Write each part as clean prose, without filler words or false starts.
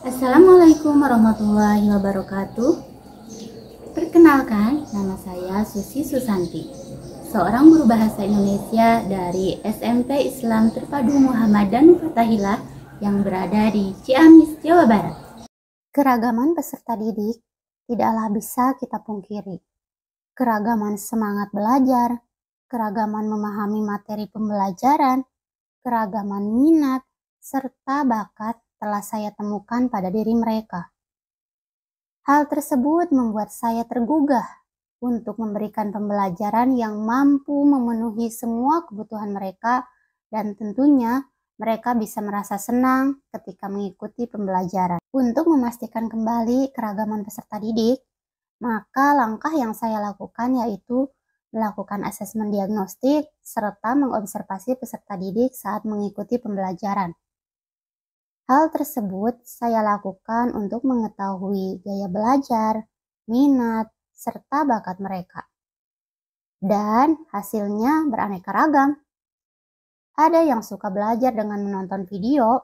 Assalamualaikum warahmatullahi wabarakatuh. Perkenalkan, nama saya Susi Susanti, seorang guru bahasa Indonesia dari SMP Islam Terpadu Muhammadan Fathahilah yang berada di Ciamis, Jawa Barat. Keragaman peserta didik tidaklah bisa kita pungkiri. Keragaman semangat belajar, keragaman memahami materi pembelajaran, keragaman minat, serta bakat telah saya temukan pada diri mereka. Hal tersebut membuat saya tergugah untuk memberikan pembelajaran yang mampu memenuhi semua kebutuhan mereka, dan tentunya mereka bisa merasa senang ketika mengikuti pembelajaran. Untuk memastikan kembali keragaman peserta didik, maka langkah yang saya lakukan yaitu melakukan asesmen diagnostik serta mengobservasi peserta didik saat mengikuti pembelajaran. Hal tersebut saya lakukan untuk mengetahui gaya belajar, minat, serta bakat mereka. Dan hasilnya beraneka ragam. Ada yang suka belajar dengan menonton video,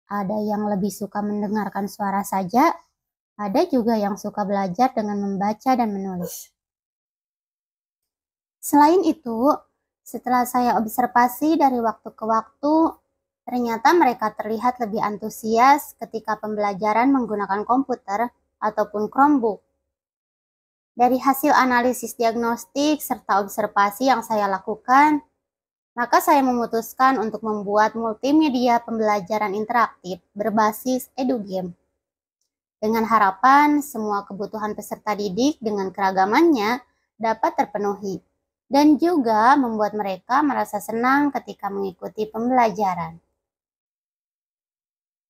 ada yang lebih suka mendengarkan suara saja, ada juga yang suka belajar dengan membaca dan menulis. Selain itu, setelah saya observasi dari waktu ke waktu, ternyata mereka terlihat lebih antusias ketika pembelajaran menggunakan komputer ataupun Chromebook. Dari hasil analisis diagnostik serta observasi yang saya lakukan, maka saya memutuskan untuk membuat multimedia pembelajaran interaktif berbasis EduGame. Dengan harapan semua kebutuhan peserta didik dengan keragamannya dapat terpenuhi, dan juga membuat mereka merasa senang ketika mengikuti pembelajaran.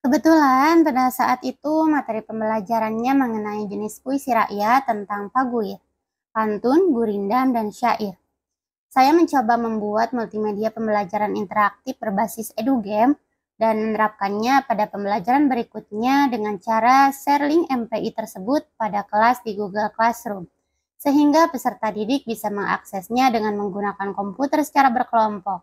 Kebetulan pada saat itu materi pembelajarannya mengenai jenis puisi rakyat tentang paguir, pantun, gurindam, dan syair. Saya mencoba membuat multimedia pembelajaran interaktif berbasis EduGame dan menerapkannya pada pembelajaran berikutnya dengan cara share link MPI tersebut pada kelas di Google Classroom, sehingga peserta didik bisa mengaksesnya dengan menggunakan komputer secara berkelompok.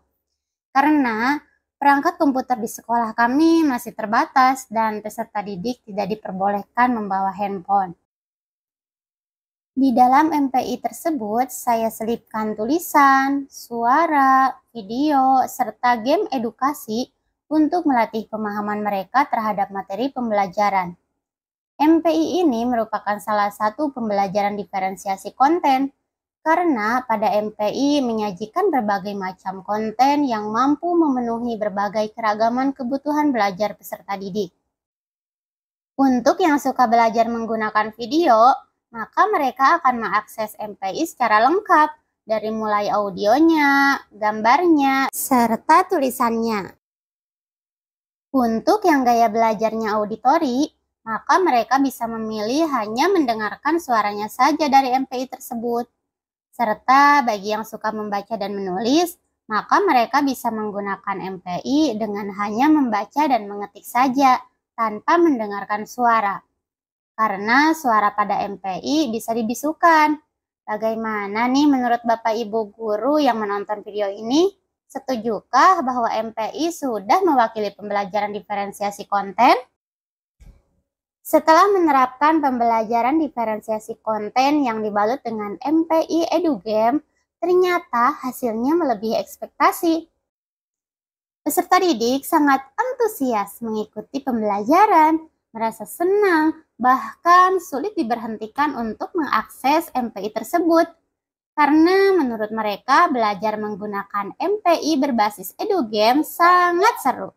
Karena perangkat komputer di sekolah kami masih terbatas dan peserta didik tidak diperbolehkan membawa handphone. Di dalam MPI tersebut, saya selipkan tulisan, suara, video, serta game edukasi untuk melatih pemahaman mereka terhadap materi pembelajaran. MPI ini merupakan salah satu pembelajaran diferensiasi konten, karena pada MPI menyajikan berbagai macam konten yang mampu memenuhi berbagai keragaman kebutuhan belajar peserta didik. Untuk yang suka belajar menggunakan video, maka mereka akan mengakses MPI secara lengkap, dari mulai audionya, gambarnya, serta tulisannya. Untuk yang gaya belajarnya auditori, maka mereka bisa memilih hanya mendengarkan suaranya saja dari MPI tersebut. Serta bagi yang suka membaca dan menulis, maka mereka bisa menggunakan MPI dengan hanya membaca dan mengetik saja, tanpa mendengarkan suara. Karena suara pada MPI bisa dibisukan. Bagaimana nih menurut Bapak Ibu guru yang menonton video ini? Setujukah bahwa MPI sudah mewakili pembelajaran diferensiasi konten? Setelah menerapkan pembelajaran diferensiasi konten yang dibalut dengan MPI EduGame, ternyata hasilnya melebihi ekspektasi. Peserta didik sangat antusias mengikuti pembelajaran, merasa senang, bahkan sulit diberhentikan untuk mengakses MPI tersebut. Karena menurut mereka belajar menggunakan MPI berbasis EduGame sangat seru.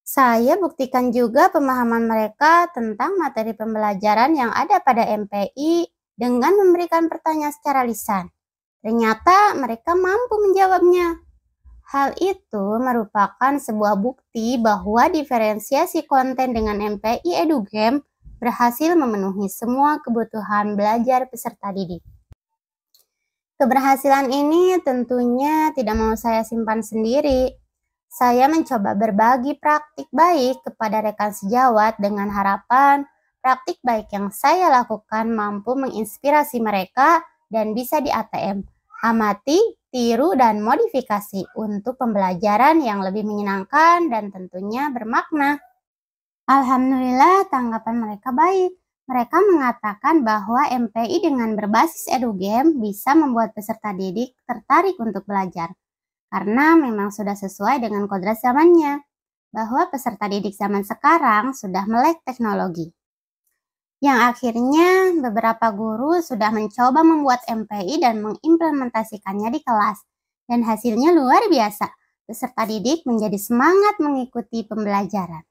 Saya buktikan juga pemahaman mereka tentang materi pembelajaran yang ada pada MPI dengan memberikan pertanyaan secara lisan. Ternyata mereka mampu menjawabnya. Hal itu merupakan sebuah bukti bahwa diferensiasi konten dengan MPI EduGame berhasil memenuhi semua kebutuhan belajar peserta didik. Keberhasilan ini tentunya tidak mau saya simpan sendiri. Saya mencoba berbagi praktik baik kepada rekan sejawat dengan harapan praktik baik yang saya lakukan mampu menginspirasi mereka dan bisa di ATM, amati, tiru, dan modifikasi untuk pembelajaran yang lebih menyenangkan dan tentunya bermakna. Alhamdulillah tanggapan mereka baik. Mereka mengatakan bahwa MPI dengan berbasis EduGame bisa membuat peserta didik tertarik untuk belajar. Karena memang sudah sesuai dengan kodrat zamannya, bahwa peserta didik zaman sekarang sudah melek teknologi. Yang akhirnya beberapa guru sudah mencoba membuat MPI dan mengimplementasikannya di kelas. Dan hasilnya luar biasa. Peserta didik menjadi semangat mengikuti pembelajaran.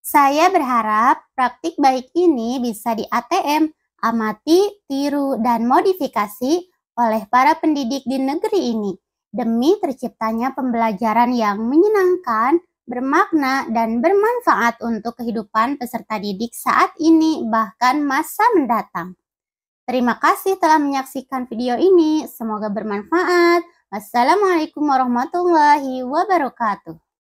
Saya berharap praktik baik ini bisa di ATM, amati, tiru, dan modifikasi oleh para pendidik di negeri ini demi terciptanya pembelajaran yang menyenangkan, bermakna, dan bermanfaat untuk kehidupan peserta didik saat ini bahkan masa mendatang. Terima kasih telah menyaksikan video ini. Semoga bermanfaat. Wassalamualaikum warahmatullahi wabarakatuh.